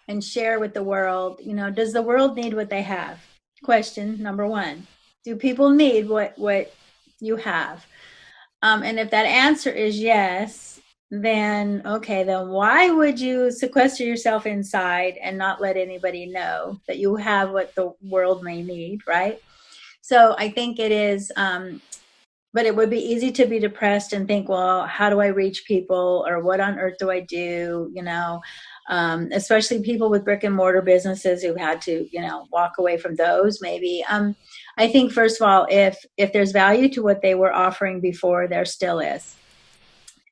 and share with the world, does the world need what they have? Question number one. Do people need what you have? And if that answer is yes, then why would you sequester yourself inside and not let anybody know that you have what the world may need, right? So I think it is, but it would be easy to be depressed and think, well, how do I reach people, or what on earth do I do? Especially people with brick and mortar businesses who had to, walk away from those maybe. I think, first of all, if there's value to what they were offering before, there still is.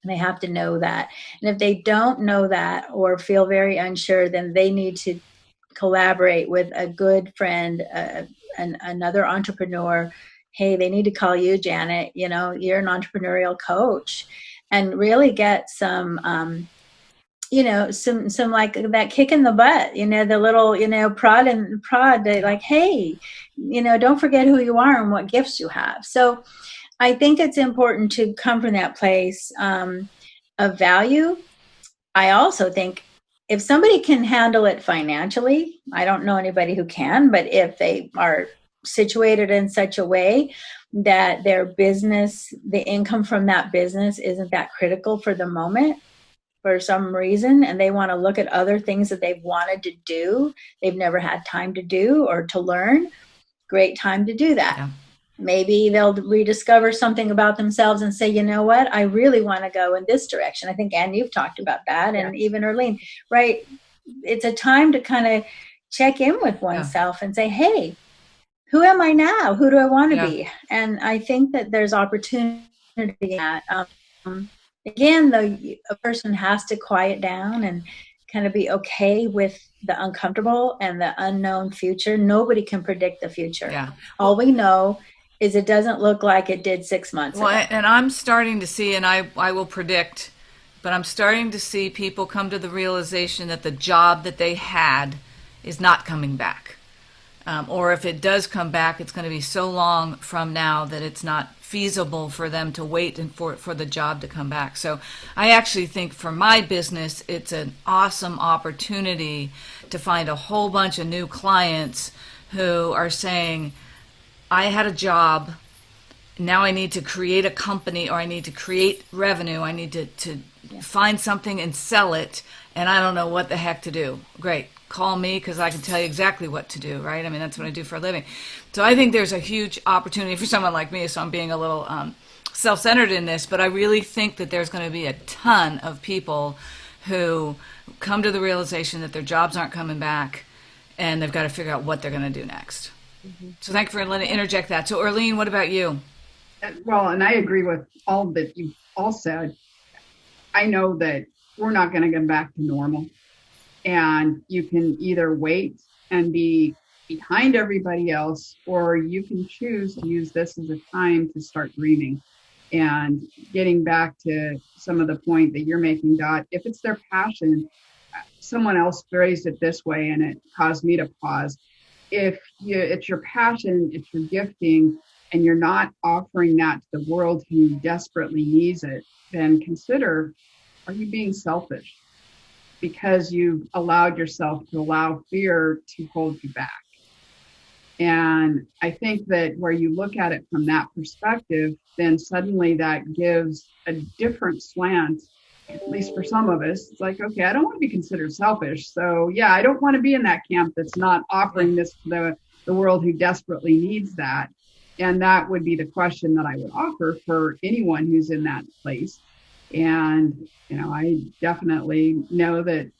And they have to know that. And if they don't know that or feel very unsure, then they need to collaborate with a good friend, another entrepreneur. Hey, they need to call you, Janet. You're an entrepreneurial coach, and really get some, some like that kick in the butt, the little, prod, like, hey, don't forget who you are and what gifts you have. So I think it's important to come from that place of value. I also think if somebody can handle it financially, I don't know anybody who can, but if they are situated in such a way that their business, the income from that business isn't that critical for the moment for some reason, and they want to look at other things that they've wanted to do, they've never had time to do or to learn, great time to do that. Yeah. Maybe they'll rediscover something about themselves and say, you know what, I really want to go in this direction. I think, Anne, you've talked about that, and even Earlene, right? It's a time to kind of check in with oneself and say, hey, who am I now? Who do I want to be? And I think that there's opportunity in that. Again, though, a person has to quiet down and kind of be okay with the uncomfortable and the unknown future. Nobody can predict the future. Yeah. All we know is it doesn't look like it did 6 months ago. And I'm starting to see, and I will predict, but I'm starting to see people come to the realization that the job that they had is not coming back. Or if it does come back, it's going to be so long from now that it's not feasible for them to wait and for the job to come back. So I actually think for my business, it's an awesome opportunity to find a whole bunch of new clients who are saying, I had a job now I need to create a company, or I need to create revenue. I need to find something and sell it, and I don't know what the heck to do. Great. Call me, because I can tell you exactly what to do, right? I mean, that's what I do for a living. So I think there's a huge opportunity for someone like me, so I'm being a little self-centered in this, but I really think that there's going to be a ton of people who come to the realization that their jobs aren't coming back, and they've got to figure out what they're going to do next. So thank you for letting me interject that. So Earlene, what about you? Well, and I agree with all that you all said. I know that we're not going to get back to normal. And you can either wait and be behind everybody else, or you can choose to use this as a time to start dreaming. And getting back to some of the point that you're making, Dot, if it's their passion, someone else phrased it this way and it caused me to pause. If it's your passion, it's your gifting, and you're not offering that to the world who desperately needs it, then consider, are you being selfish? Because you've allowed yourself to allow fear to hold you back. And I think that where you look at it from that perspective, then suddenly that gives a different slant, at least for some of us. It's like, okay, I don't want to be considered selfish. So yeah, I don't want to be in that camp that's not offering this to the world who desperately needs that. And that would be the question that I would offer for anyone who's in that place. And, I definitely know that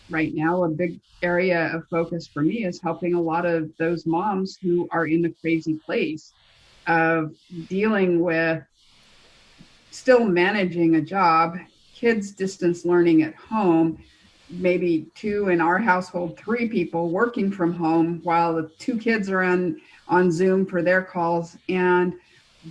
right now a big area of focus for me is helping a lot of those moms who are in the crazy place of dealing with still managing a job, kids distance learning at home, maybe 2 in our household, 3 people working from home while the 2 kids are on Zoom for their calls, and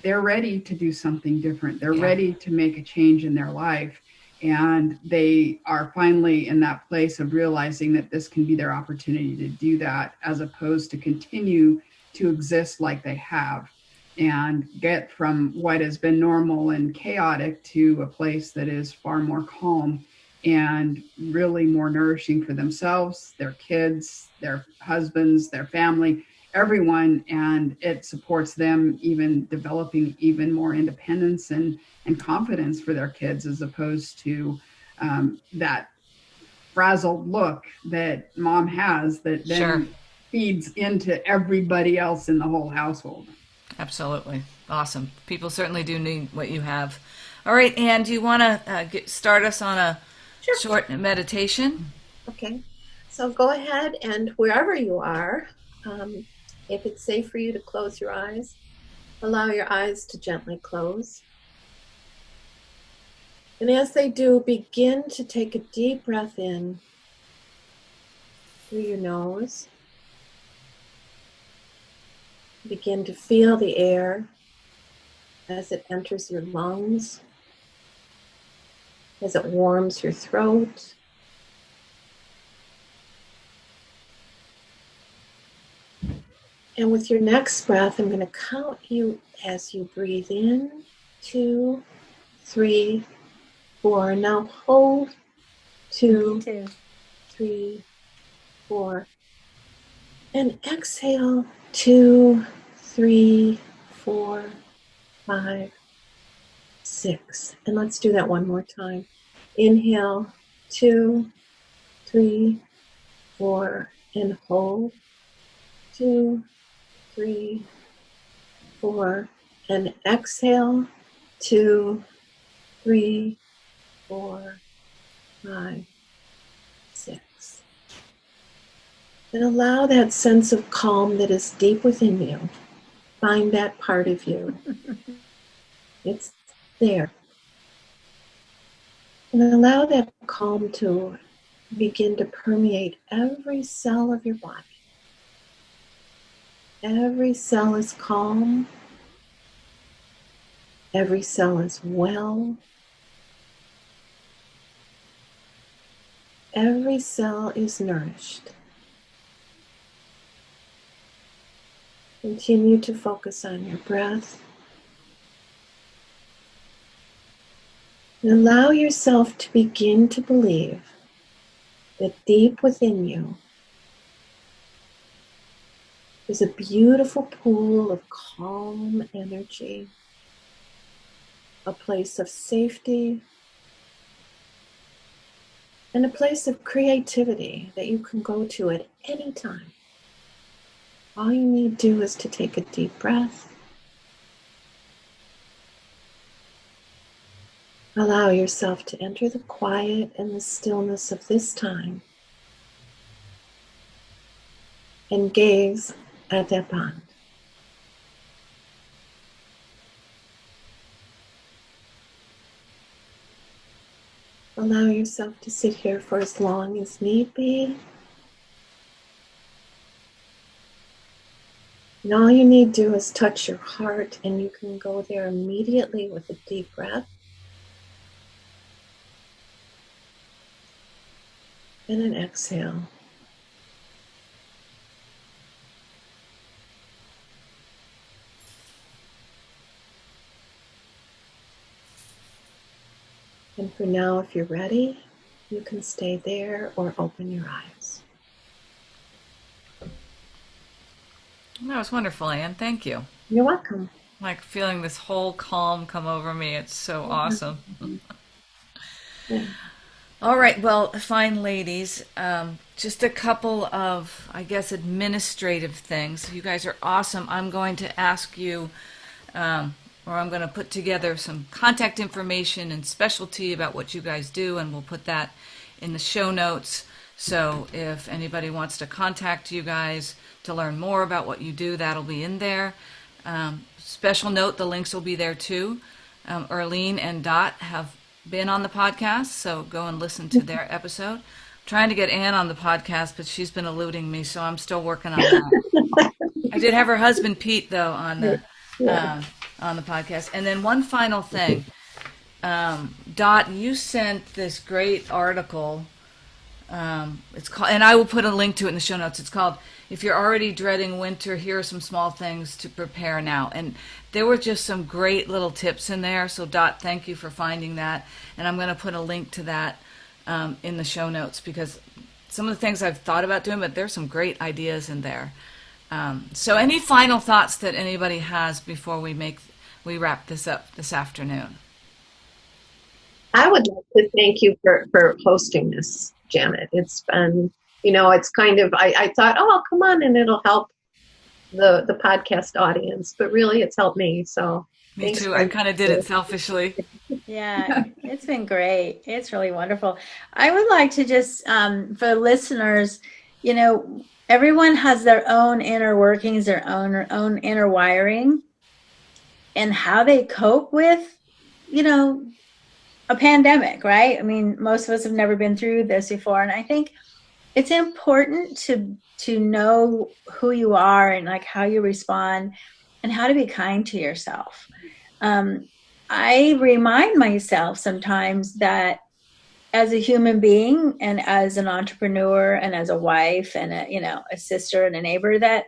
they're ready to do something different. They're ready to make a change in their life. And they are finally in that place of realizing that this can be their opportunity to do that, as opposed to continue to exist like they have and get from what has been normal and chaotic to a place that is far more calm and really more nourishing for themselves, their kids, their husbands, their family, everyone. And it supports them even developing even more independence and confidence for their kids, as opposed to that frazzled look that mom has that then feeds into everybody else in the whole household. Absolutely. Awesome. People certainly do need what you have. All right, Anne, do you want to start us on a short meditation? Okay. So go ahead, and wherever you are, if it's safe for you to close your eyes, allow your eyes to gently close. And as they do, begin to take a deep breath in through your nose. Begin to feel the air as it enters your lungs, as it warms your throat. And with your next breath, I'm going to count you as you breathe in. 2, 3, 4. Now hold. 2, 3, 4. And exhale. 2, 3, 4, 5, 6. And let's do that one more time. Inhale. 2, 3, 4, and hold. 2, 3, 4, and exhale. 2, 3, 4, 5, 6. And allow that sense of calm that is deep within you. Find that part of you. It's there. And allow that calm to begin to permeate every cell of your body. Every cell is calm. Every cell is well. Every cell is nourished. Continue to focus on your breath. And allow yourself to begin to believe that deep within you is a beautiful pool of calm energy a place of safety, and a place of creativity that you can go to at any time. All you need to do is to take a deep breath. Allow yourself to enter the quiet and the stillness of this time and gaze at that pond. Allow yourself to sit here for as long as need be. And all you need to do is touch your heart, and you can go there immediately with a deep breath. And an exhale. And for now, if you're ready, you can stay there or open your eyes. That was wonderful, Anne. Thank you. You're welcome. Like feeling this whole calm come over me. It's so awesome. Yeah. All right, well, fine ladies, just a couple of, I guess, administrative things. You guys are awesome. I'm going to ask you, or I'm going to put together some contact information and specialty about what you guys do, and we'll put that in the show notes. So if anybody wants to contact you guys to learn more about what you do, that'll be in there. Special note, the links will be there too. Earlene and Dot have been on the podcast, so go and listen to their episode. I'm trying to get Anne on the podcast, but she's been eluding me, so I'm still working on that. I did have her husband Pete though on the podcast. And then one final thing, Dot, you sent this great article. It's called, and I will put a link to it in the show notes. It's called "If You're Already Dreading Winter, Here Are Some Small Things to Prepare Now." And there were just some great little tips in there. So Dot, thank you for finding that. And I'm going to put a link to that in the show notes, because some of the things I've thought about doing, but there's some great ideas in there. So any final thoughts that anybody has before we wrap this up this afternoon? I would like to thank you for hosting this, Janet. It's been, it's kind of, I thought, oh, come on, and it'll help the podcast audience, but really it's helped me. So me too. I kind of did it selfishly. Yeah, it's been great. It's really wonderful. I would like to just, for listeners, everyone has their own inner workings, their own inner wiring, and how they cope with, a pandemic, right? I mean, most of us have never been through this before, and I think it's important to know who you are and like how you respond and how to be kind to yourself. I remind myself sometimes that as a human being and as an entrepreneur and as a wife and a sister and a neighbor, that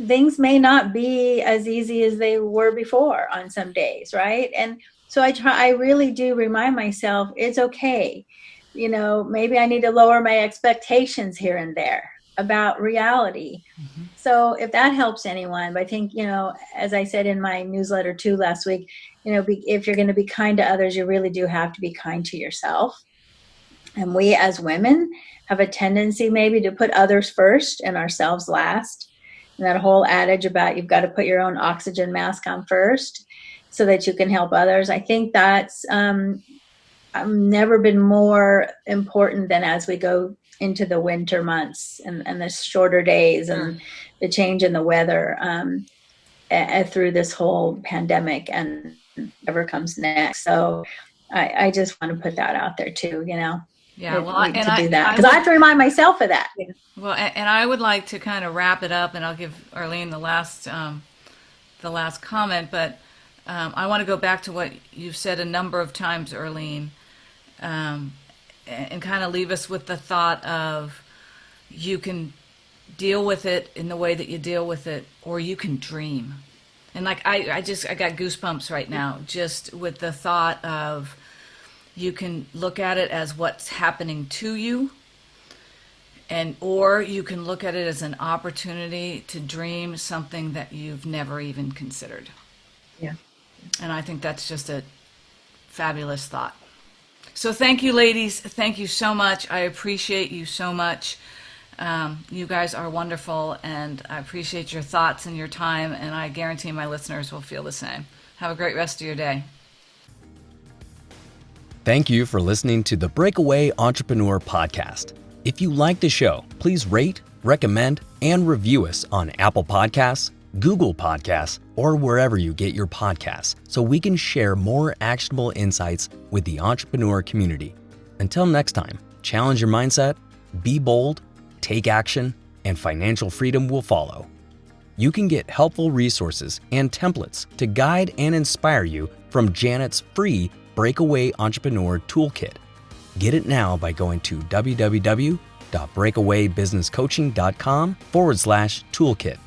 things may not be as easy as they were before on some days, right? And so I really do remind myself it's okay. Maybe I need to lower my expectations here and there about reality. Mm-hmm. So if that helps anyone, but I think, as I said in my newsletter too last week, if you're going to be kind to others, you really do have to be kind to yourself. And we as women have a tendency maybe to put others first and ourselves last. And that whole adage about you've got to put your own oxygen mask on first so that you can help others. I think that's never been more important than as we go into the winter months and the shorter days and the change in the weather through this whole pandemic and whatever comes next. So I just want to put that out there too, Yeah, well, I do that because I have to remind myself of that. Yeah. Well, and I would like to kind of wrap it up, and I'll give Earlene the last comment, but I want to go back to what you've said a number of times, Earlene, and kind of leave us with the thought of you can deal with it in the way that you deal with it, or you can dream. And like I got goosebumps right now just with the thought of you can look at it as what's happening to you, or you can look at it as an opportunity to dream something that you've never even considered. Yeah. And I think that's just a fabulous thought. So thank you, ladies. Thank you so much. I appreciate you so much. You guys are wonderful, and I appreciate your thoughts and your time, and I guarantee my listeners will feel the same. Have a great rest of your day. Thank you for listening to the Breakaway Entrepreneur Podcast. If you like the show, please rate, recommend, and review us on Apple Podcasts, Google Podcasts, or wherever you get your podcasts so we can share more actionable insights with the entrepreneur community. Until next time, challenge your mindset, be bold, take action, and financial freedom will follow. You can get helpful resources and templates to guide and inspire you from Janet's free Breakaway Entrepreneur Toolkit. Get it now by going to www.breakawaybusinesscoaching.com/toolkit.